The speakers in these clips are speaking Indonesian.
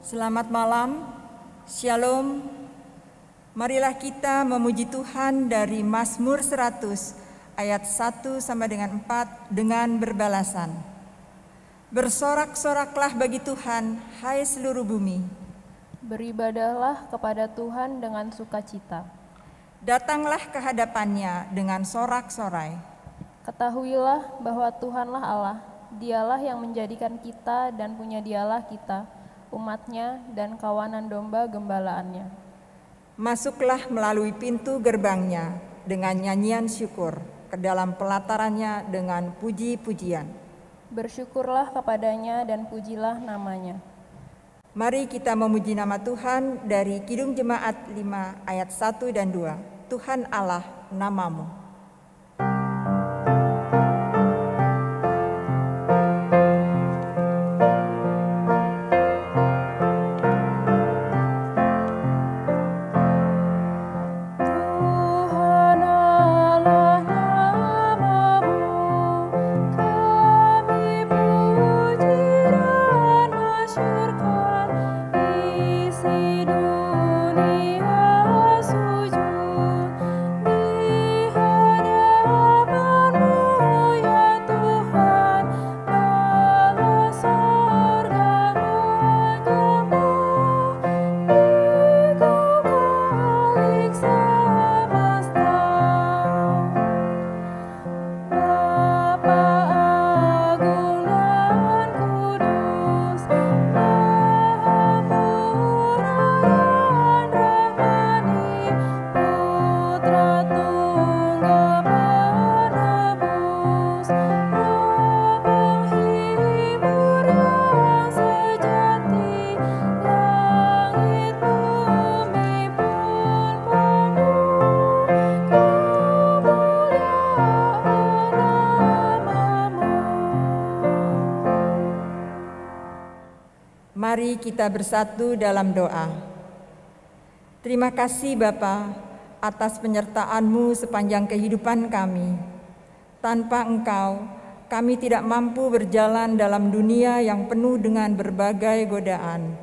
Selamat malam, Shalom. Marilah kita memuji Tuhan dari Mazmur 100 ayat 1 sampai dengan 4 dengan berbalasan. Bersorak-soraklah bagi Tuhan, hai seluruh bumi. Beribadahlah kepada Tuhan dengan sukacita. Datanglah ke hadapannya dengan sorak-sorai. Ketahuilah bahwa Tuhanlah Allah, Dialah yang menjadikan kita dan punya Dialah kita, umatnya dan kawanan domba gembalaannya. Masuklah melalui pintu gerbangnya dengan nyanyian syukur, ke dalam pelatarannya dengan puji-pujian. Bersyukurlah kepadanya dan pujilah namanya. Mari kita memuji nama Tuhan dari Kidung Jemaat 5 ayat 1 dan 2. Tuhan Allah, namamu. Mari kita bersatu dalam doa. Terima kasih Bapa atas penyertaan-Mu sepanjang kehidupan kami. Tanpa Engkau, kami tidak mampu berjalan dalam dunia yang penuh dengan berbagai godaan.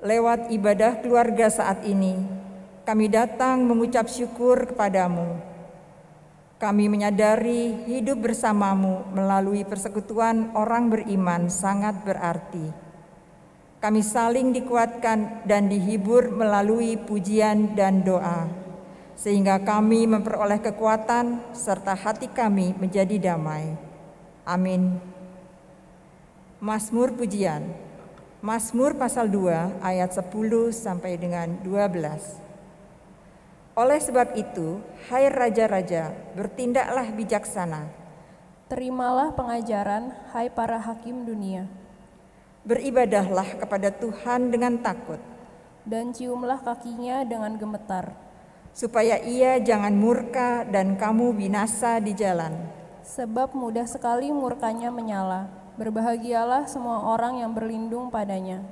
Lewat ibadah keluarga saat ini, kami datang mengucap syukur kepadamu. Kami menyadari hidup bersamamu melalui persekutuan orang beriman sangat berarti. Kami saling dikuatkan dan dihibur melalui pujian dan doa, sehingga kami memperoleh kekuatan serta hati kami menjadi damai. Amin. Mazmur pujian. Mazmur pasal 2 ayat 10 sampai dengan 12. Oleh sebab itu, hai raja-raja, bertindaklah bijaksana. Terimalah pengajaran, hai para hakim dunia. Beribadahlah kepada Tuhan dengan takut, dan ciumlah kakinya dengan gemetar, supaya Ia jangan murka dan kamu binasa di jalan. Sebab mudah sekali murkanya menyala. Berbahagialah semua orang yang berlindung padanya.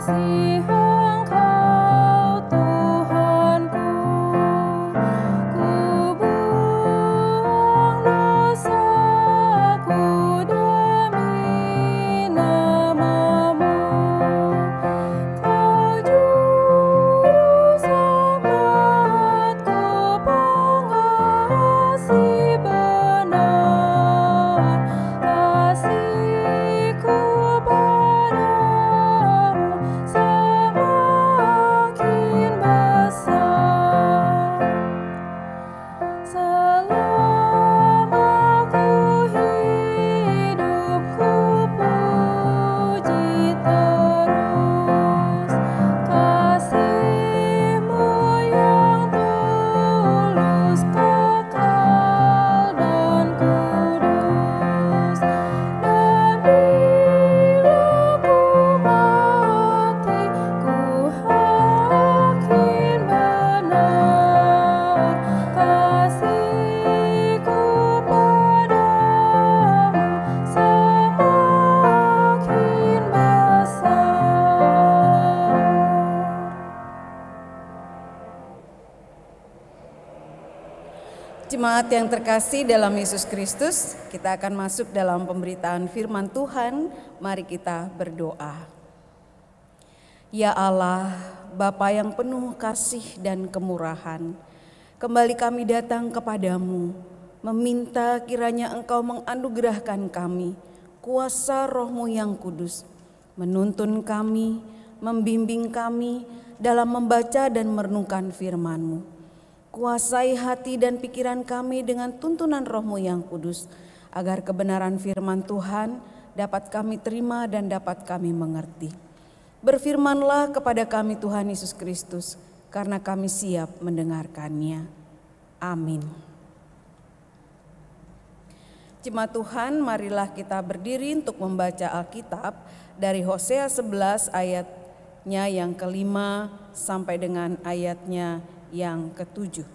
Kasihku padamu Jemaat yang terkasih dalam Yesus Kristus, kita akan masuk dalam pemberitaan firman Tuhan. Mari kita berdoa. Ya Allah, Bapa yang penuh kasih dan kemurahan, kembali kami datang kepadamu, meminta kiranya Engkau menganugerahkan kami kuasa Roh-Mu yang kudus, menuntun kami, membimbing kami dalam membaca dan merenungkan firman-Mu. Kuasai hati dan pikiran kami dengan tuntunan Roh-Mu yang kudus, agar kebenaran firman Tuhan dapat kami terima dan dapat kami mengerti. Berfirmanlah kepada kami Tuhan Yesus Kristus, karena kami siap mendengarkannya. Amin. Jemaat Tuhan, marilah kita berdiri untuk membaca Alkitab dari Hosea 11 ayatnya yang kelima sampai dengan ayatnya yang ke-7.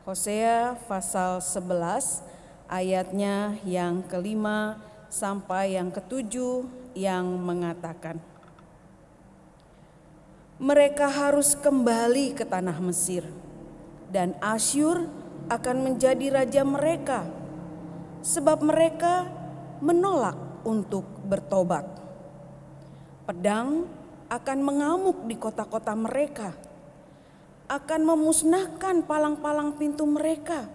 Hosea pasal 11 ayatnya yang kelima sampai yang ke-7 yang mengatakan, mereka harus kembali ke tanah Mesir, dan Asyur akan menjadi raja mereka, sebab mereka menolak untuk bertobat. Pedang akan mengamuk di kota-kota mereka, akan memusnahkan palang-palang pintu mereka,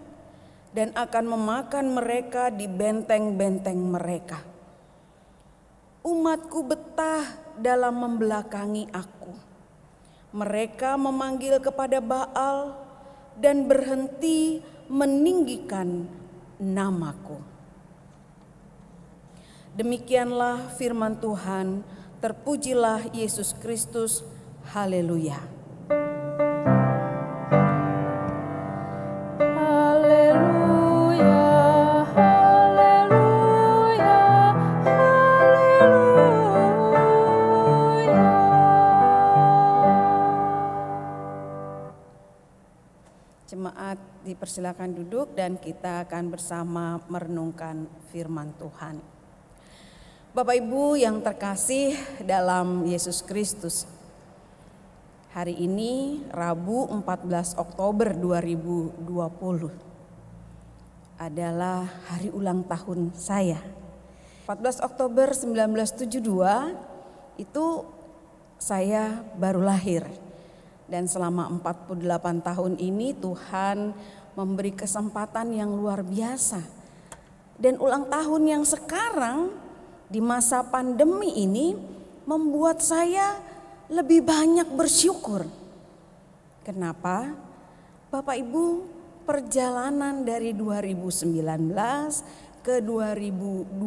dan akan memakan mereka di benteng-benteng mereka. Umatku betah dalam membelakangi aku. Mereka memanggil kepada Baal dan berhenti meninggikan namaku. Demikianlah firman Tuhan, terpujilah Yesus Kristus. Haleluya. Jemaat dipersilakan duduk dan kita akan bersama merenungkan firman Tuhan. Bapak Ibu yang terkasih dalam Yesus Kristus, hari ini Rabu 14 Oktober 2020 adalah hari ulang tahun saya. 14 Oktober 1972 itu saya baru lahir. Dan selama 48 tahun ini Tuhan memberi kesempatan yang luar biasa. Dan ulang tahun yang sekarang di masa pandemi ini membuat saya lebih banyak bersyukur. Kenapa? Bapak Ibu, perjalanan dari 2019 ke 2020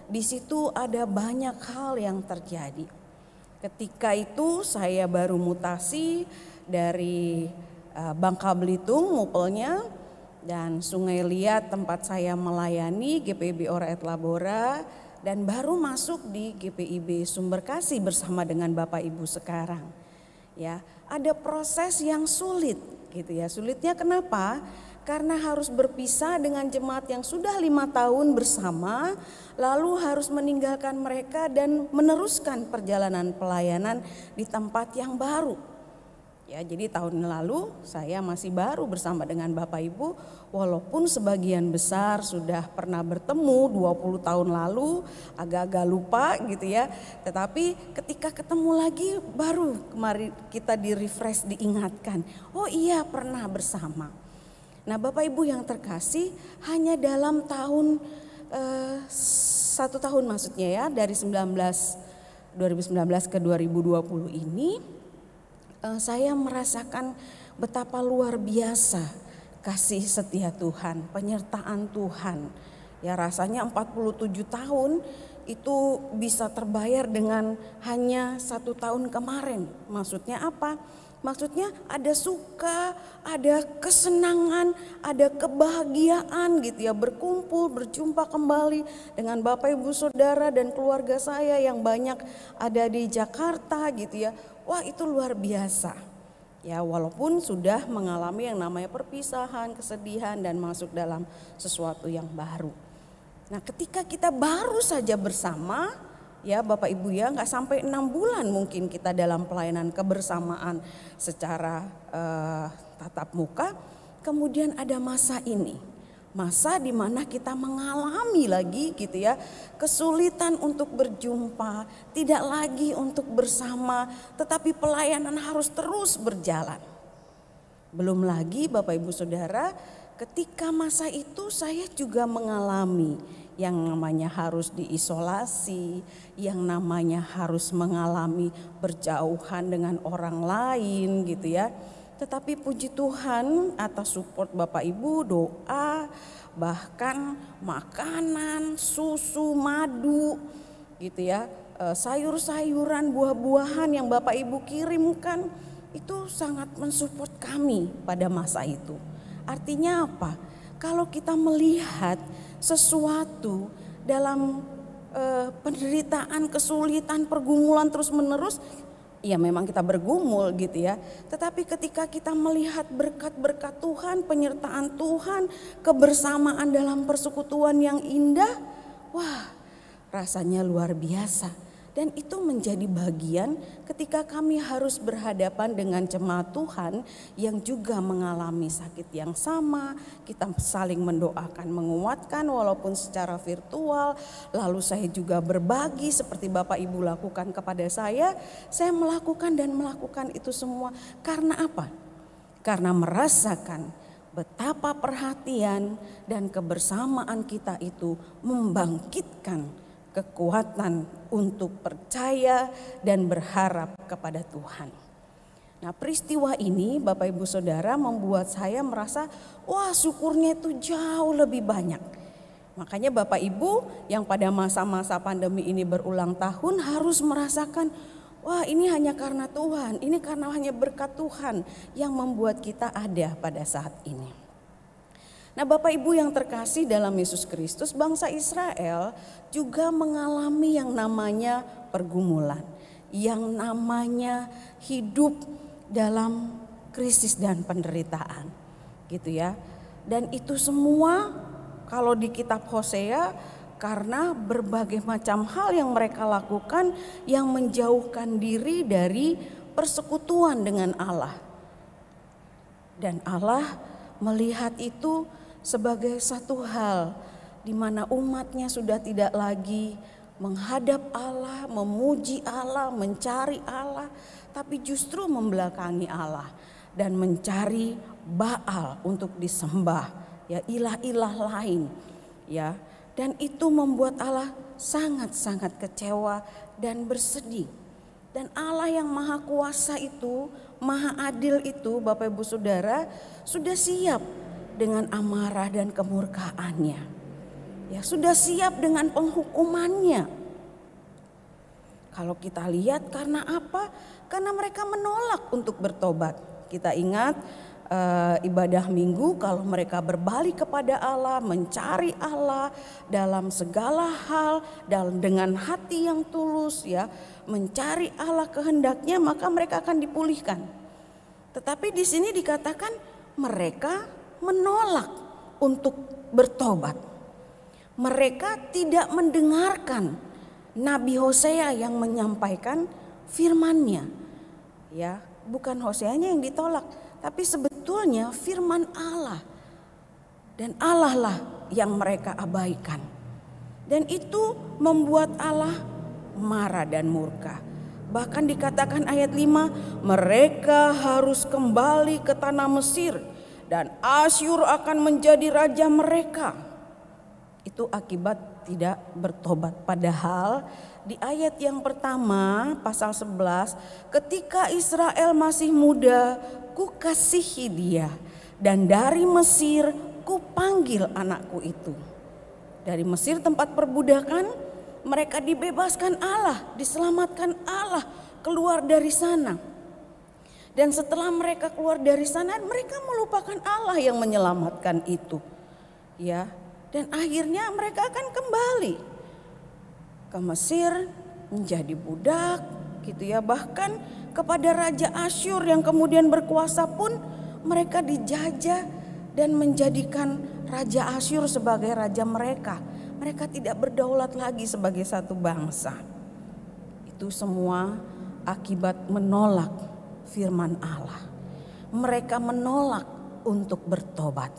di situ ada banyak hal yang terjadi. Ketika itu saya baru mutasi dari Bangka Belitung mupelnya dan Sungai Liat tempat saya melayani GPIB Oraet Labora, dan baru masuk di GPIB Sumberkasih bersama dengan Bapak Ibu sekarang. Ya, ada proses yang sulit gitu ya. Sulitnya kenapa? Karena harus berpisah dengan jemaat yang sudah 5 tahun bersama, lalu harus meninggalkan mereka dan meneruskan perjalanan pelayanan di tempat yang baru. Ya, jadi tahun lalu saya masih baru bersama dengan Bapak Ibu, walaupun sebagian besar sudah pernah bertemu 20 tahun lalu, agak-agak lupa gitu ya. Tetapi ketika ketemu lagi baru kemarin kita di-refresh, diingatkan, oh iya pernah bersama. Nah Bapak Ibu yang terkasih, hanya dalam tahun 1 tahun maksudnya ya, dari 2019 ke 2020 ini saya merasakan betapa luar biasa kasih setia Tuhan, penyertaan Tuhan. Ya rasanya 47 tahun itu bisa terbayar dengan hanya 1 tahun kemarin. Maksudnya apa? Maksudnya ada suka, ada kesenangan, ada kebahagiaan gitu ya, berkumpul, berjumpa kembali dengan Bapak Ibu Saudara dan keluarga saya yang banyak ada di Jakarta gitu ya. Wah itu luar biasa. Ya walaupun sudah mengalami yang namanya perpisahan, kesedihan dan masuk dalam sesuatu yang baru. Nah ketika kita baru saja bersama, ya Bapak Ibu ya, nggak sampai 6 bulan mungkin kita dalam pelayanan kebersamaan secara tatap muka, kemudian ada masa ini. Masa di mana kita mengalami lagi gitu ya, kesulitan untuk berjumpa, tidak lagi untuk bersama, tetapi pelayanan harus terus berjalan. Belum lagi Bapak Ibu Saudara, ketika masa itu saya juga mengalami yang namanya harus diisolasi, yang namanya harus mengalami berjauhan dengan orang lain gitu ya. Tetapi puji Tuhan atas support Bapak Ibu, doa, bahkan makanan, susu, madu gitu ya, sayur-sayuran, buah-buahan yang Bapak Ibu kirimkan itu sangat mensupport kami pada masa itu. Artinya apa? Kalau kita melihat sesuatu dalam penderitaan, kesulitan, pergumulan terus menerus, ya memang kita bergumul gitu ya. Tetapi ketika kita melihat berkat-berkat Tuhan, penyertaan Tuhan, kebersamaan dalam persekutuan yang indah, wah rasanya luar biasa. Dan itu menjadi bagian ketika kami harus berhadapan dengan jemaat Tuhan yang juga mengalami sakit yang sama. Kita saling mendoakan, menguatkan walaupun secara virtual. Lalu saya juga berbagi seperti Bapak Ibu lakukan kepada saya. Saya melakukan dan melakukan itu semua karena apa? Karena merasakan betapa perhatian dan kebersamaan kita itu membangkitkan kekuatan untuk percaya dan berharap kepada Tuhan. Nah, peristiwa ini Bapak Ibu Saudara membuat saya merasa wah syukurnya itu jauh lebih banyak. Makanya Bapak Ibu yang pada masa-masa pandemi ini berulang tahun harus merasakan wah ini hanya karena Tuhan, ini karena hanya berkat Tuhan yang membuat kita ada pada saat ini. Nah Bapak Ibu yang terkasih dalam Yesus Kristus, bangsa Israel juga mengalami yang namanya pergumulan, yang namanya hidup dalam krisis dan penderitaan gitu ya. Dan itu semua kalau di kitab Hosea karena berbagai macam hal yang mereka lakukan yang menjauhkan diri dari persekutuan dengan Allah. Dan Allah melihat itu sebagai satu hal di mana umatnya sudah tidak lagi menghadap Allah, memuji Allah, mencari Allah, tapi justru membelakangi Allah dan mencari Baal untuk disembah, ya ilah-ilah lain, ya. Dan itu membuat Allah sangat-sangat kecewa dan bersedih. Dan Allah yang maha kuasa itu, maha adil itu, Bapak Ibu Saudara, sudah siap dengan amarah dan kemurkaannya. Ya, sudah siap dengan penghukumannya. Kalau kita lihat karena apa? Karena mereka menolak untuk bertobat. Kita ingat ibadah minggu kalau mereka berbalik kepada Allah, mencari Allah dalam segala hal dan dengan hati yang tulus ya, mencari Allah kehendaknya, maka mereka akan dipulihkan. Tetapi di sini dikatakan mereka menolak untuk bertobat. Mereka tidak mendengarkan Nabi Hosea yang menyampaikan firman-Nya. Ya, bukan Hoseanya yang ditolak, tapi sebetulnya firman Allah. Dan Allah lah yang mereka abaikan. Dan itu membuat Allah marah dan murka. Bahkan dikatakan ayat 5, mereka harus kembali ke tanah Mesir dan Asyur akan menjadi raja mereka. Itu akibat tidak bertobat. Padahal di ayat yang pertama pasal 11, ketika Israel masih muda, kukasihi dia, dan dari Mesir kupanggil anakku itu. Dari Mesir tempat perbudakan, mereka dibebaskan Allah, diselamatkan Allah keluar dari sana. Dan setelah mereka keluar dari sana, mereka melupakan Allah yang menyelamatkan itu. Ya, dan akhirnya mereka akan kembali ke Mesir menjadi budak gitu ya. Bahkan kepada Raja Asyur yang kemudian berkuasa pun mereka dijajah dan menjadikan Raja Asyur sebagai raja mereka. Mereka tidak berdaulat lagi sebagai satu bangsa. Itu semua akibat menolak firman Allah. mereka menolak untuk bertobat.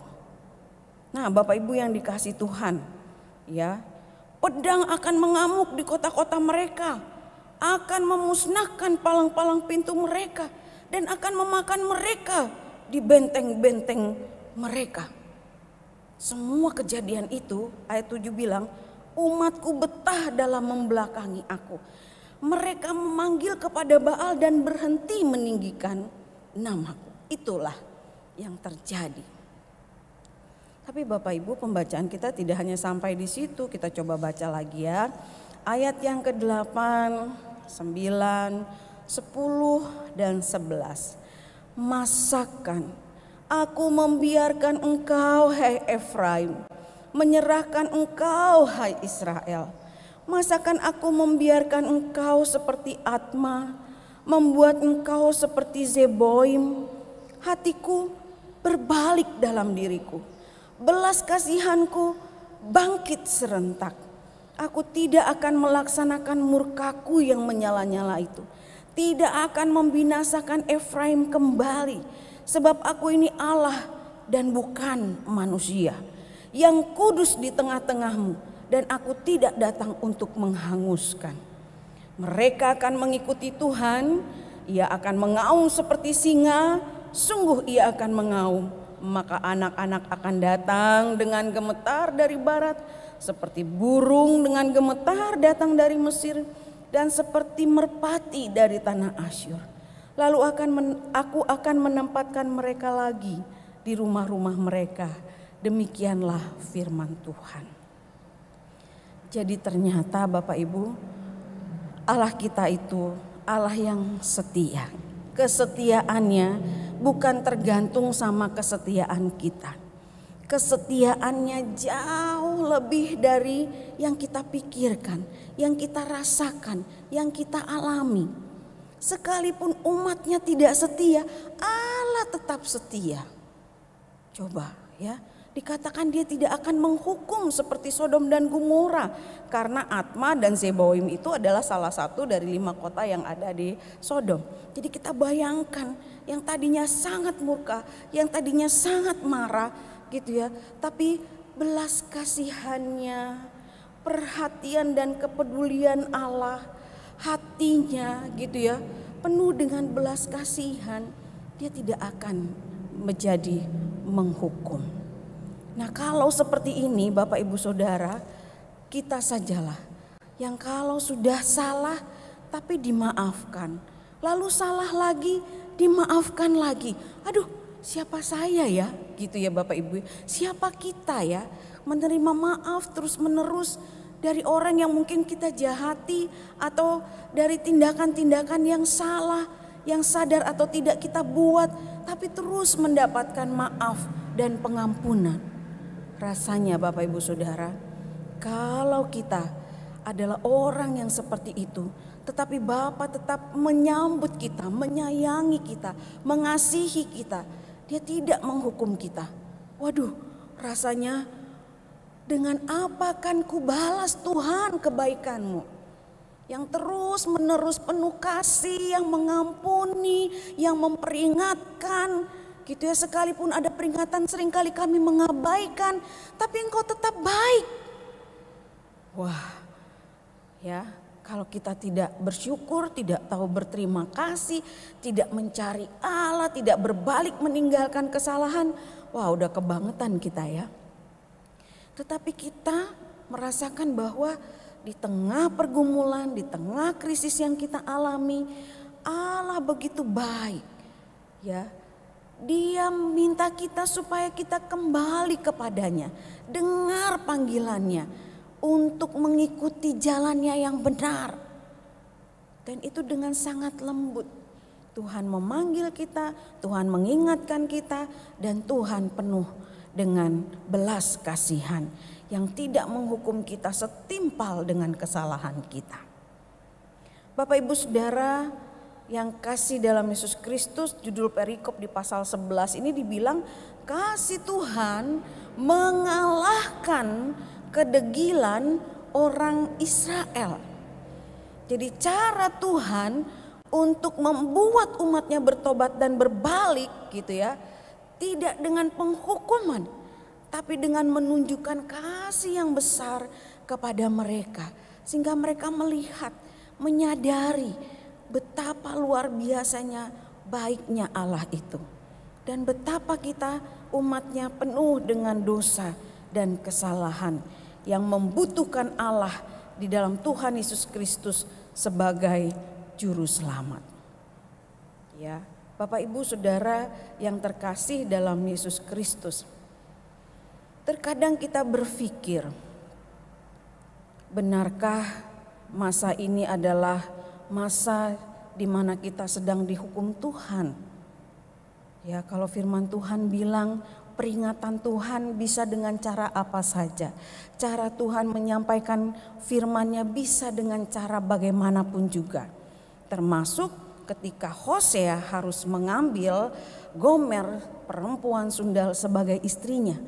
Nah, Bapak Ibu yang dikasihi Tuhan, ya, pedang akan mengamuk di kota-kota mereka, akan memusnahkan palang-palang pintu mereka, dan akan memakan mereka di benteng-benteng mereka. Semua kejadian itu, ayat 7 bilang, umatku betah dalam membelakangi aku. Mereka memanggil kepada Baal dan berhenti meninggikan namaku. Itulah yang terjadi. Tapi Bapak Ibu, pembacaan kita tidak hanya sampai di situ. Kita coba baca lagi ya. Ayat yang ke-8, 9, 10 dan 11. Masakan aku membiarkan engkau, hai Efraim, menyerahkan engkau, hai Israel. Masakan aku membiarkan engkau seperti Atma, membuat engkau seperti Zeboim. Hatiku berbalik dalam diriku, belas kasihanku bangkit serentak. Aku tidak akan melaksanakan murkaku yang menyala-nyala itu. Tidak akan membinasakan Efraim kembali. Sebab aku ini Allah dan bukan manusia, yang kudus di tengah-tengahmu, dan aku tidak datang untuk menghanguskan. Mereka akan mengikuti Tuhan, ia akan mengaum seperti singa, sungguh ia akan mengaum. Maka anak-anak akan datang dengan gemetar dari barat, seperti burung dengan gemetar datang dari Mesir, dan seperti merpati dari tanah Asyur. Lalu aku akan menempatkan mereka lagi di rumah-rumah mereka. Demikianlah firman Tuhan. Jadi ternyata Bapak Ibu, Allah kita itu Allah yang setia. Kesetiaannya bukan tergantung sama kesetiaan kita. Kesetiaannya jauh lebih dari yang kita pikirkan, yang kita rasakan, yang kita alami. Sekalipun umatnya tidak setia, Allah tetap setia. Coba ya, dikatakan dia tidak akan menghukum seperti Sodom dan Gomora. Karena Atma dan Zeboim itu adalah salah satu dari 5 kota yang ada di Sodom. Jadi kita bayangkan, yang tadinya sangat murka, yang tadinya sangat marah gitu ya. Tapi belas kasihannya, perhatian dan kepedulian Allah, hatinya gitu ya, penuh dengan belas kasihan, dia tidak akan menjadi menghukum. Nah, kalau seperti ini Bapak Ibu Saudara, kita sajalah yang kalau sudah salah tapi dimaafkan, lalu salah lagi dimaafkan lagi. Aduh, siapa saya ya gitu ya Bapak Ibu, siapa kita ya menerima maaf terus menerus dari orang yang mungkin kita jahati, atau dari tindakan-tindakan yang salah, yang sadar atau tidak kita buat, tapi terus mendapatkan maaf dan pengampunan. Rasanya Bapak Ibu Saudara, kalau kita adalah orang yang seperti itu, tetapi Bapa tetap menyambut kita, menyayangi kita, mengasihi kita, dia tidak menghukum kita. Waduh, rasanya dengan apa akan kubalas Tuhan kebaikanmu? Yang terus menerus penuh kasih, yang mengampuni, yang memperingatkan. Gitu ya, sekalipun ada peringatan seringkali kami mengabaikan, tapi engkau tetap baik. Wah, ya, kalau kita tidak bersyukur, tidak tahu berterima kasih, tidak mencari Allah, tidak berbalik meninggalkan kesalahan, wah udah kebangetan kita ya. Tetapi kita merasakan bahwa di tengah pergumulan, di tengah krisis yang kita alami, Allah begitu baik. Ya, Dia minta kita supaya kita kembali kepadanya, dengar panggilannya untuk mengikuti jalannya yang benar. Dan itu dengan sangat lembut. Tuhan memanggil kita, Tuhan mengingatkan kita, dan Tuhan penuh dengan belas kasihan yang tidak menghukum kita setimpal dengan kesalahan kita. Bapak Ibu Saudara yang kasih dalam Yesus Kristus, judul perikop di pasal 11 ini dibilang kasih Tuhan mengalahkan kedegilan orang Israel. Jadi cara Tuhan untuk membuat umatnya bertobat dan berbalik gitu ya. Tidak dengan penghukuman, tapi dengan menunjukkan kasih yang besar kepada mereka. Sehingga mereka melihat, menyadari betapa luar biasanya baiknya Allah itu. Dan betapa kita umatnya penuh dengan dosa dan kesalahan yang membutuhkan Allah di dalam Tuhan Yesus Kristus sebagai juru selamat. Ya, Bapak Ibu Saudara yang terkasih dalam Yesus Kristus. Terkadang kita berpikir, benarkah masa ini adalah masa di mana kita sedang dihukum Tuhan? Ya, kalau firman Tuhan bilang peringatan Tuhan bisa dengan cara apa saja. Cara Tuhan menyampaikan firman-Nya bisa dengan cara bagaimanapun juga. Termasuk ketika Hosea harus mengambil Gomer, perempuan sundal, sebagai istrinya.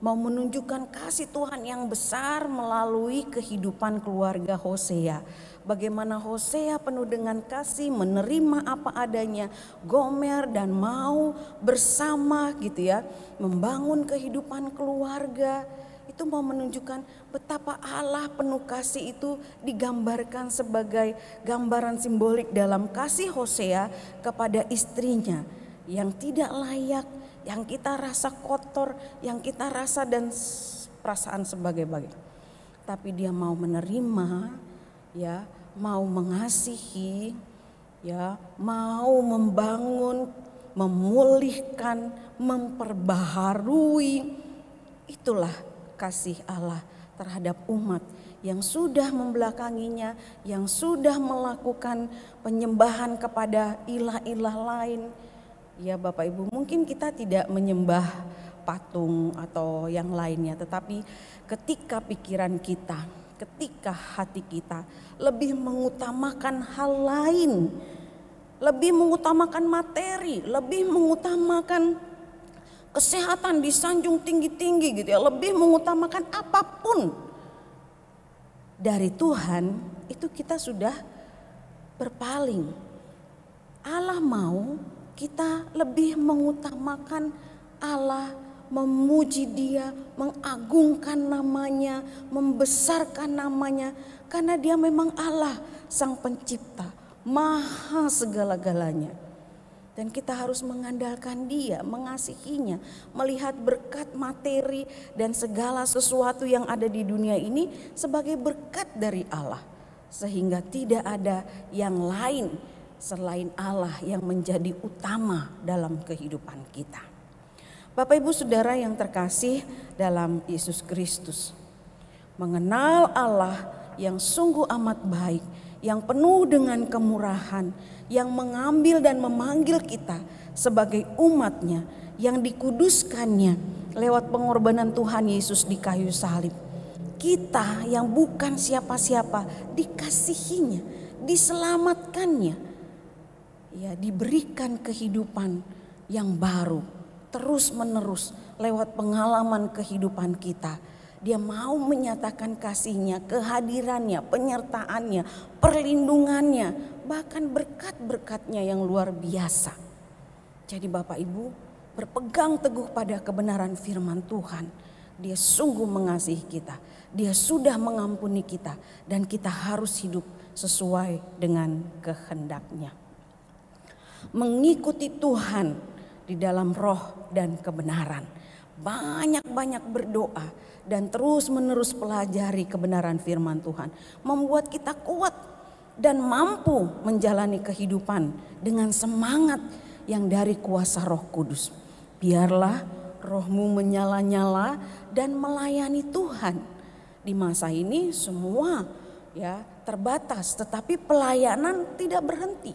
Mau menunjukkan kasih Tuhan yang besar melalui kehidupan keluarga Hosea. Bagaimana Hosea penuh dengan kasih, menerima apa adanya Gomer dan mau bersama gitu ya, membangun kehidupan keluarga. Itu mau menunjukkan betapa Allah penuh kasih itu digambarkan sebagai gambaran simbolik dalam kasih Hosea kepada istrinya yang tidak layak, yang kita rasa kotor, yang kita rasa dan perasaan sebagai-bagai. Tapi dia mau menerima, ya, mau mengasihi, ya, mau membangun, memulihkan, memperbaharui. Itulah kasih Allah terhadap umat yang sudah membelakanginya, yang sudah melakukan penyembahan kepada ilah-ilah lain. Ya Bapak Ibu, mungkin kita tidak menyembah patung atau yang lainnya, tetapi ketika pikiran kita, ketika hati kita lebih mengutamakan hal lain, lebih mengutamakan materi, lebih mengutamakan kesehatan disanjung tinggi-tinggi gitu ya, lebih mengutamakan apapun dari Tuhan, itu kita sudah berpaling. Allah mau kita lebih mengutamakan Allah, memuji Dia, mengagungkan namanya, membesarkan namanya, karena Dia memang Allah, Sang Pencipta, Maha segala-galanya. Dan kita harus mengandalkan Dia, mengasihinya, melihat berkat materi dan segala sesuatu yang ada di dunia ini sebagai berkat dari Allah. Sehingga tidak ada yang lain selain Allah yang menjadi utama dalam kehidupan kita. Bapak Ibu Saudara yang terkasih dalam Yesus Kristus, mengenal Allah yang sungguh amat baik, yang penuh dengan kemurahan, yang mengambil dan memanggil kita sebagai umatnya, yang dikuduskannya lewat pengorbanan Tuhan Yesus di kayu salib. Kita yang bukan siapa-siapa dikasihinya, diselamatkannya, ya, diberikan kehidupan yang baru terus menerus lewat pengalaman kehidupan kita. Dia mau menyatakan kasih-Nya, kehadirannya, penyertaannya, perlindungannya, bahkan berkat-berkat-Nya yang luar biasa. Jadi Bapak Ibu, berpegang teguh pada kebenaran firman Tuhan. Dia sungguh mengasihi kita, Dia sudah mengampuni kita, dan kita harus hidup sesuai dengan kehendak-Nya. Mengikuti Tuhan di dalam roh dan kebenaran. Banyak-banyak berdoa dan terus-menerus pelajari kebenaran firman Tuhan. Membuat kita kuat dan mampu menjalani kehidupan dengan semangat yang dari kuasa Roh Kudus. Biarlah rohmu menyala-nyala dan melayani Tuhan. Di masa ini semua ya terbatas, tetapi pelayanan tidak berhenti.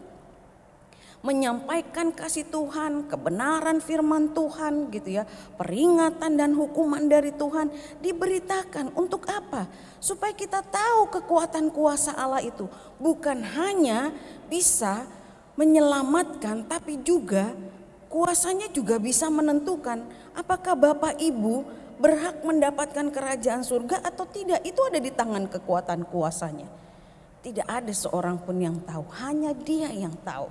Menyampaikan kasih Tuhan, kebenaran firman Tuhan gitu ya, peringatan dan hukuman dari Tuhan diberitakan untuk apa? Supaya kita tahu kekuatan kuasa Allah itu bukan hanya bisa menyelamatkan, tapi juga kuasanya juga bisa menentukan apakah Bapak Ibu berhak mendapatkan kerajaan surga atau tidak. Itu ada di tangan kekuatan kuasanya. Tidak ada seorang pun yang tahu, hanya Dia yang tahu.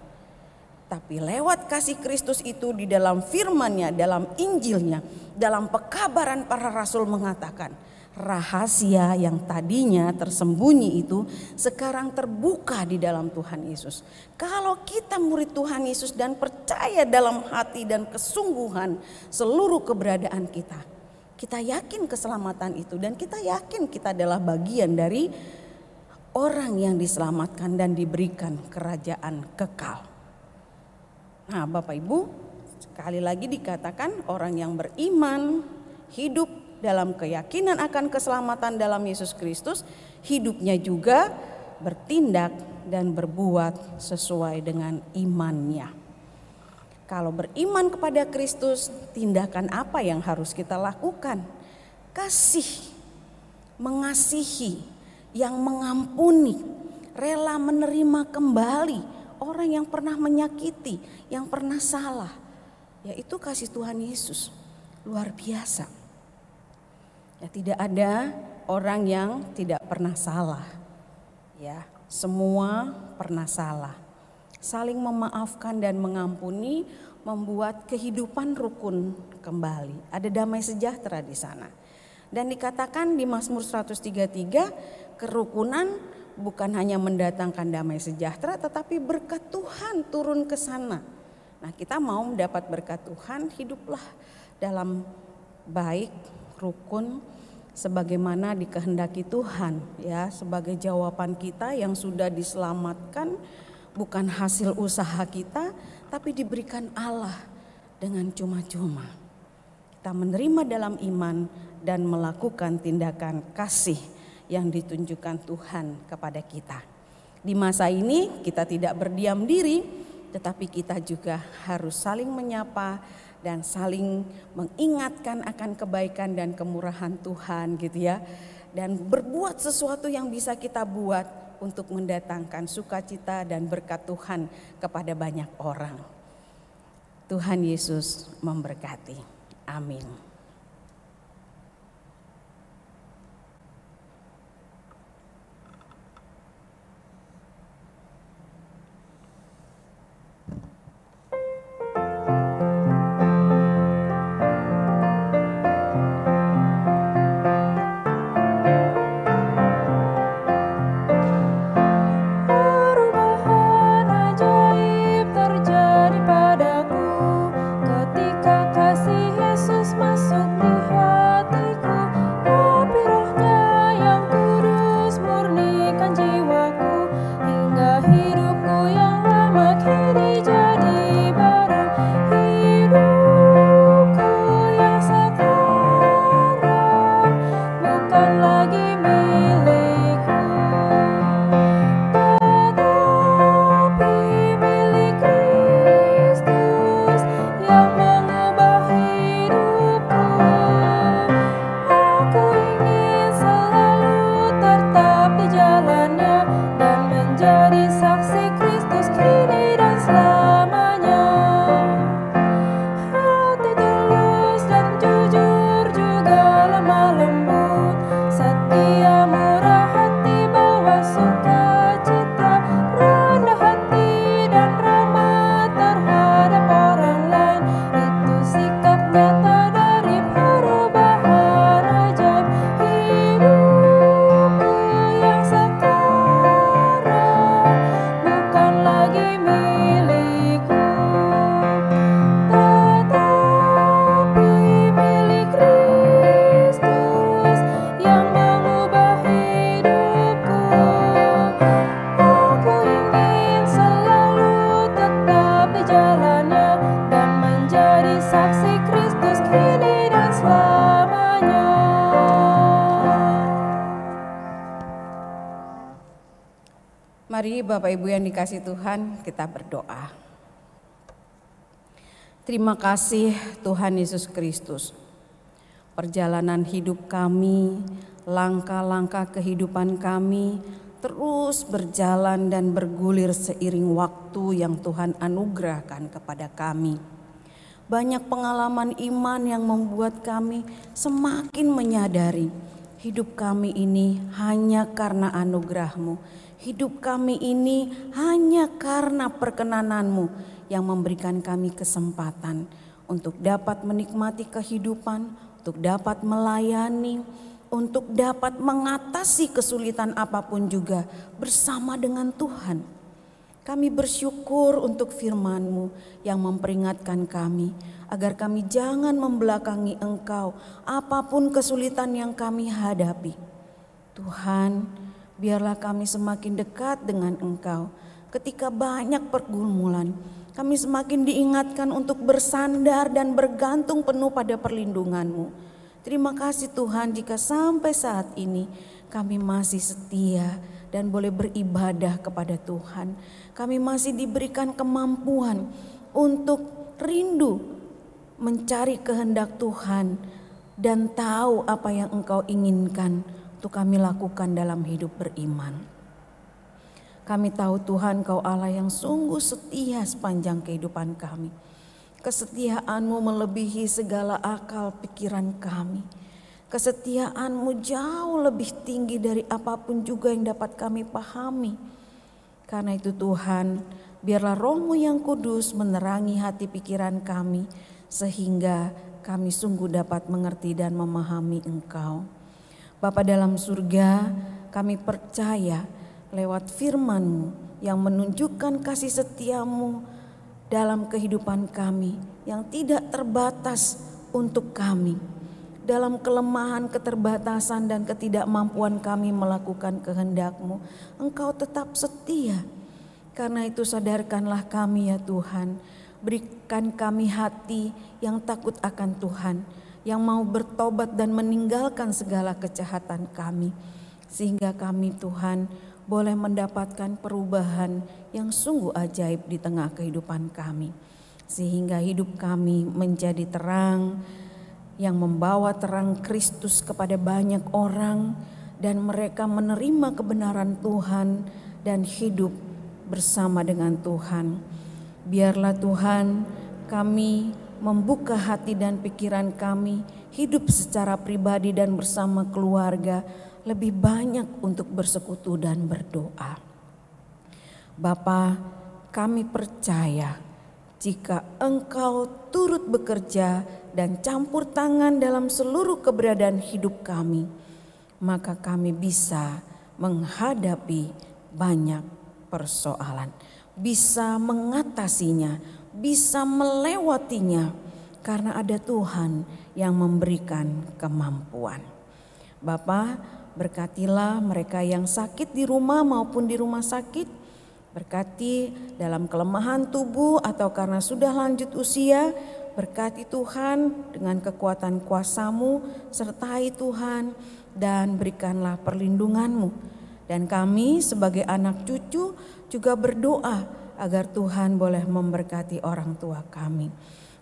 Tapi lewat kasih Kristus itu di dalam firman-Nya, dalam Injil-Nya, dalam pekabaran para rasul mengatakan, rahasia yang tadinya tersembunyi itu sekarang terbuka di dalam Tuhan Yesus. Kalau kita murid Tuhan Yesus dan percaya dalam hati dan kesungguhan seluruh keberadaan kita, kita yakin keselamatan itu dan kita yakin kita adalah bagian dari orang yang diselamatkan dan diberikan kerajaan kekal. Nah, Bapak Ibu, sekali lagi dikatakan orang yang beriman hidup dalam keyakinan akan keselamatan dalam Yesus Kristus, hidupnya juga bertindak dan berbuat sesuai dengan imannya. Kalau beriman kepada Kristus, tindakan apa yang harus kita lakukan? Kasih, mengasihi, yang mengampuni, rela menerima kembali orang yang pernah menyakiti, yang pernah salah. Yaitu kasih Tuhan Yesus, luar biasa. Ya, tidak ada orang yang tidak pernah salah. Ya, semua pernah salah. Saling memaafkan dan mengampuni membuat kehidupan rukun kembali. Ada damai sejahtera di sana. Dan dikatakan di Mazmur 133, kerukunan bukan hanya mendatangkan damai sejahtera, tetapi berkat Tuhan turun ke sana. Nah, kita mau mendapat berkat Tuhan, hiduplah dalam baik, rukun, sebagaimana dikehendaki Tuhan, ya, sebagai jawaban kita yang sudah diselamatkan, bukan hasil usaha kita, tapi diberikan Allah dengan cuma-cuma. Kita menerima dalam iman dan melakukan tindakan kasih yang ditunjukkan Tuhan kepada kita. Di masa ini kita tidak berdiam diri, tetapi kita juga harus saling menyapa dan saling mengingatkan akan kebaikan dan kemurahan Tuhan gitu ya. Dan berbuat sesuatu yang bisa kita buat untuk mendatangkan sukacita dan berkat Tuhan kepada banyak orang. Tuhan Yesus memberkati. Amin. Mari Bapak Ibu yang dikasihi Tuhan, kita berdoa. Terima kasih Tuhan Yesus Kristus. Perjalanan hidup kami, langkah-langkah kehidupan kami terus berjalan dan bergulir seiring waktu yang Tuhan anugerahkan kepada kami. Banyak pengalaman iman yang membuat kami semakin menyadari hidup kami ini hanya karena anugerah-Mu. Hidup kami ini hanya karena perkenanan-Mu yang memberikan kami kesempatan untuk dapat menikmati kehidupan, untuk dapat melayani, untuk dapat mengatasi kesulitan apapun juga bersama dengan Tuhan. Kami bersyukur untuk firman-Mu yang memperingatkan kami agar kami jangan membelakangi Engkau apapun kesulitan yang kami hadapi. Tuhan, biarlah kami semakin dekat dengan Engkau. Ketika banyak pergumulan, kami semakin diingatkan untuk bersandar dan bergantung penuh pada perlindungan-Mu. Terima kasih Tuhan jika sampai saat ini kami masih setia dan boleh beribadah kepada Tuhan. Kami masih diberikan kemampuan untuk rindu mencari kehendak Tuhan dan tahu apa yang Engkau inginkan untuk kami lakukan dalam hidup beriman. Kami tahu Tuhan, Kau Allah yang sungguh setia sepanjang kehidupan kami. Kesetiaan-Mu melebihi segala akal pikiran kami. Kesetiaan-Mu jauh lebih tinggi dari apapun juga yang dapat kami pahami. Karena itu Tuhan, biarlah Roh-Mu yang kudus menerangi hati pikiran kami, sehingga kami sungguh dapat mengerti dan memahami Engkau. Bapa dalam surga, kami percaya lewat firman-Mu yang menunjukkan kasih setia-Mu dalam kehidupan kami yang tidak terbatas untuk kami. Dalam kelemahan, keterbatasan dan ketidakmampuan kami melakukan kehendak-Mu, Engkau tetap setia. Karena itu sadarkanlah kami ya Tuhan, berikan kami hati yang takut akan Tuhan, yang mau bertobat dan meninggalkan segala kejahatan kami. Sehingga kami Tuhan boleh mendapatkan perubahan yang sungguh ajaib di tengah kehidupan kami. Sehingga hidup kami menjadi terang yang membawa terang Kristus kepada banyak orang dan mereka menerima kebenaran Tuhan dan hidup bersama dengan Tuhan. Biarlah Tuhan kami membuka hati dan pikiran kami hidup secara pribadi dan bersama keluarga lebih banyak untuk bersekutu dan berdoa. Bapa, kami percaya jika Engkau turut bekerja dan campur tangan dalam seluruh keberadaan hidup kami, maka kami bisa menghadapi banyak persoalan, bisa mengatasinya, bisa melewatinya karena ada Tuhan yang memberikan kemampuan. Bapa, berkatilah mereka yang sakit di rumah maupun di rumah sakit. Berkati dalam kelemahan tubuh atau karena sudah lanjut usia. Berkati Tuhan dengan kekuatan kuasa-Mu, sertai Tuhan dan berikanlah perlindungan-Mu. Dan kami sebagai anak cucu juga berdoa agar Tuhan boleh memberkati orang tua kami.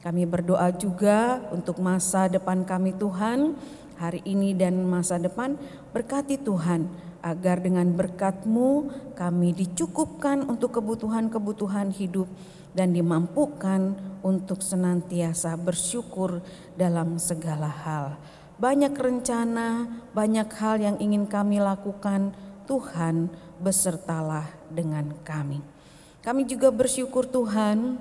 Kami berdoa juga untuk masa depan kami Tuhan, hari ini dan masa depan. Berkati Tuhan agar dengan berkat-Mu kami dicukupkan untuk kebutuhan-kebutuhan hidup dan dimampukan untuk senantiasa bersyukur dalam segala hal. Banyak rencana, banyak hal yang ingin kami lakukan, Tuhan besertalah dengan kami. Kami juga bersyukur Tuhan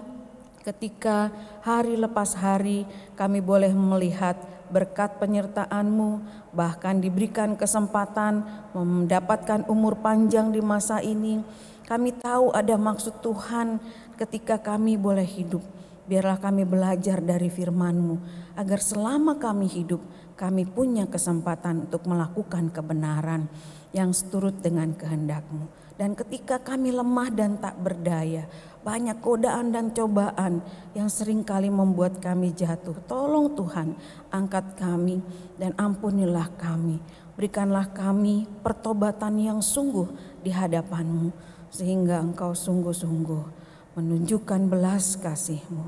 ketika hari lepas hari kami boleh melihat berkat penyertaan-Mu, bahkan diberikan kesempatan mendapatkan umur panjang di masa ini. Kami tahu ada maksud Tuhan ketika kami boleh hidup. Biarlah kami belajar dari firman-Mu agar selama kami hidup kami punya kesempatan untuk melakukan kebenaran yang seturut dengan kehendak-Mu. Dan ketika kami lemah dan tak berdaya, banyak godaan dan cobaan yang seringkali membuat kami jatuh. Tolong Tuhan, angkat kami dan ampunilah kami. Berikanlah kami pertobatan yang sungguh di hadapan-Mu, sehingga Engkau sungguh-sungguh menunjukkan belas kasih-Mu.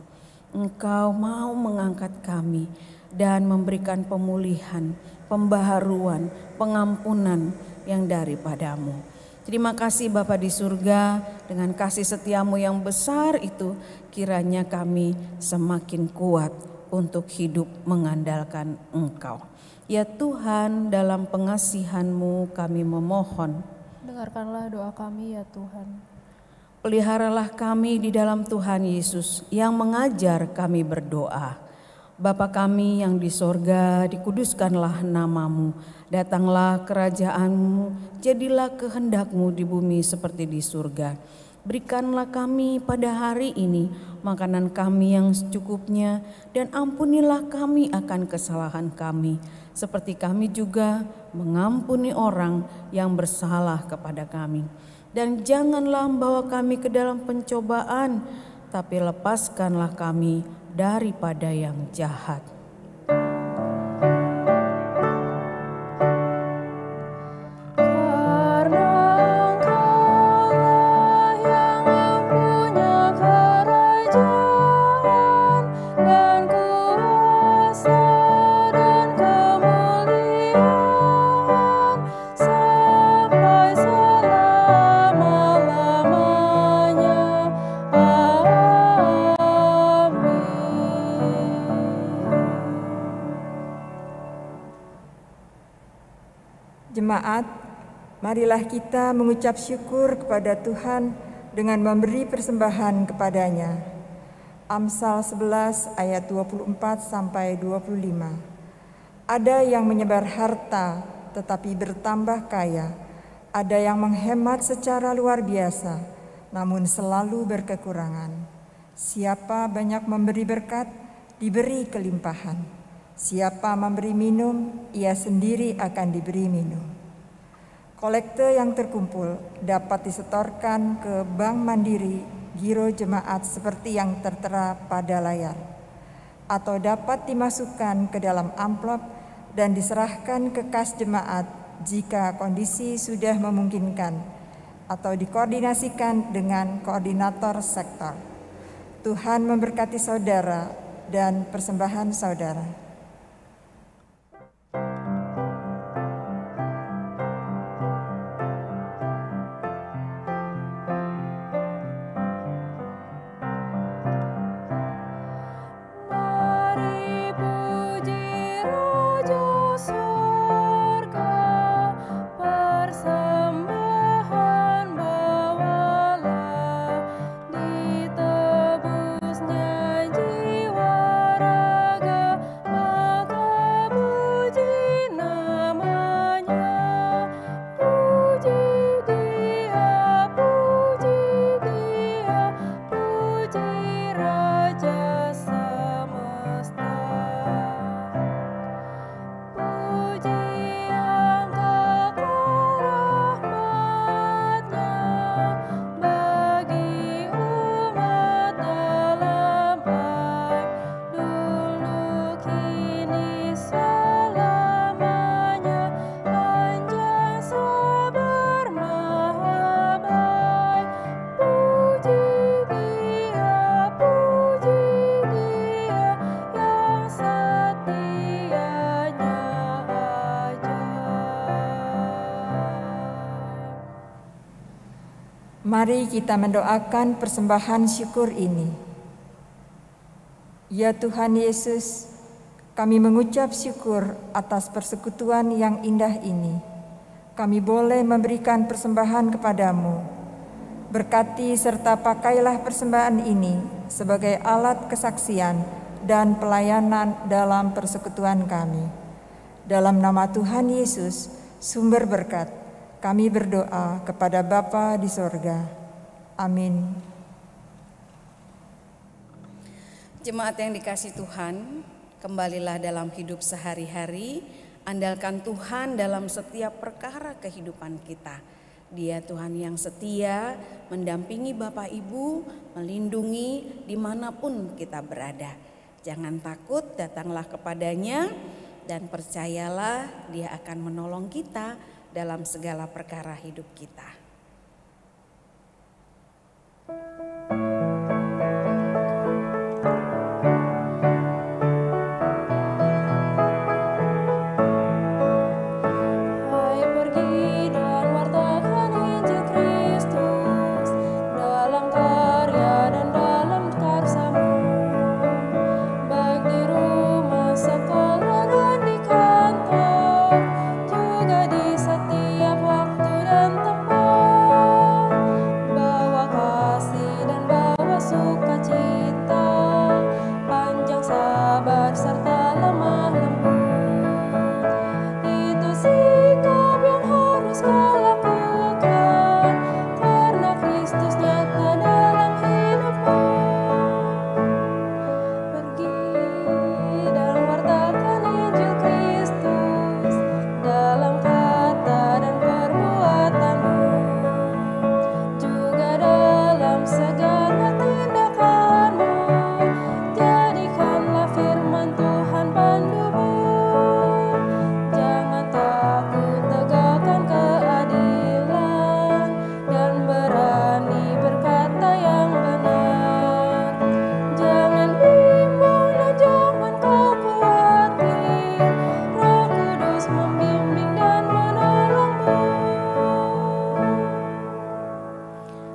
Engkau mau mengangkat kami dan memberikan pemulihan, pembaharuan, pengampunan yang daripada-Mu. Terima kasih Bapa di surga, dengan kasih setia-Mu yang besar itu kiranya kami semakin kuat untuk hidup mengandalkan Engkau. Ya Tuhan, dalam pengasihan-Mu kami memohon. Dengarkanlah doa kami ya Tuhan. Peliharalah kami di dalam Tuhan Yesus yang mengajar kami berdoa. Bapa kami yang di sorga, dikuduskanlah nama-Mu. Datanglah kerajaan-Mu, jadilah kehendak-Mu di bumi seperti di surga. Berikanlah kami pada hari ini makanan kami yang secukupnya, dan ampunilah kami akan kesalahan kami, seperti kami juga mengampuni orang yang bersalah kepada kami. Dan janganlah membawa kami ke dalam pencobaan, tapi lepaskanlah kami daripada yang jahat. Jemaat, marilah kita mengucap syukur kepada Tuhan dengan memberi persembahan kepadanya. Amsal 11 ayat 24 sampai 25. Ada yang menyebar harta tetapi bertambah kaya, ada yang menghemat secara luar biasa namun selalu berkekurangan. Siapa banyak memberi berkat, diberi kelimpahan. Siapa memberi minum, ia sendiri akan diberi minum. Kolekte yang terkumpul dapat disetorkan ke Bank Mandiri Giro Jemaat seperti yang tertera pada layar, atau dapat dimasukkan ke dalam amplop dan diserahkan ke kas jemaat jika kondisi sudah memungkinkan, atau dikoordinasikan dengan koordinator sektor. Tuhan memberkati saudara dan persembahan saudara. Mari kita mendoakan persembahan syukur ini. Ya Tuhan Yesus, kami mengucap syukur atas persekutuan yang indah ini. Kami boleh memberikan persembahan kepadamu. Berkati serta pakailah persembahan ini sebagai alat kesaksian dan pelayanan dalam persekutuan kami. Dalam nama Tuhan Yesus, sumber berkat, kami berdoa kepada Bapa di sorga. Amin. Jemaat yang dikasihi Tuhan, kembalilah dalam hidup sehari-hari, andalkan Tuhan dalam setiap perkara kehidupan kita. Dia Tuhan yang setia, mendampingi Bapak Ibu, melindungi dimanapun kita berada. Jangan takut, datanglah kepadanya dan percayalah Dia akan menolong kita dalam segala perkara hidup kita. Dalam karya dan dalam karsa-Mu, baik di rumah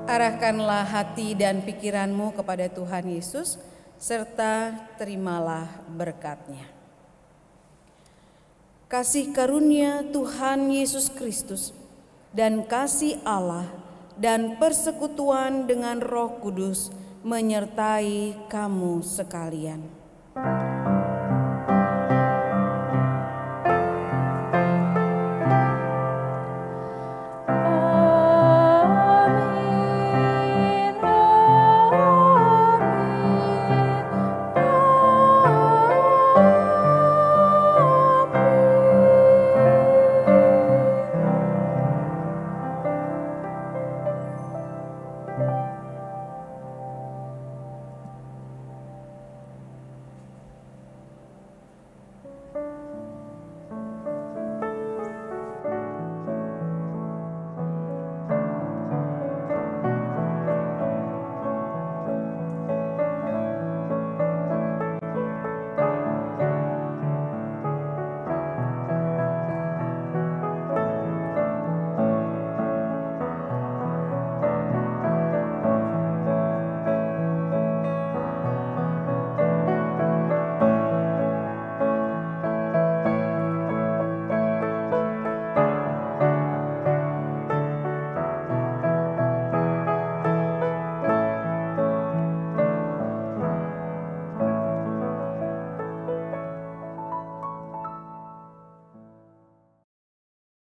Arahkanlah hati dan pikiranmu kepada Tuhan Yesus, serta terimalah berkat-Nya. Kasih karunia Tuhan Yesus Kristus dan kasih Allah dan persekutuan dengan Roh Kudus menyertai kamu sekalian.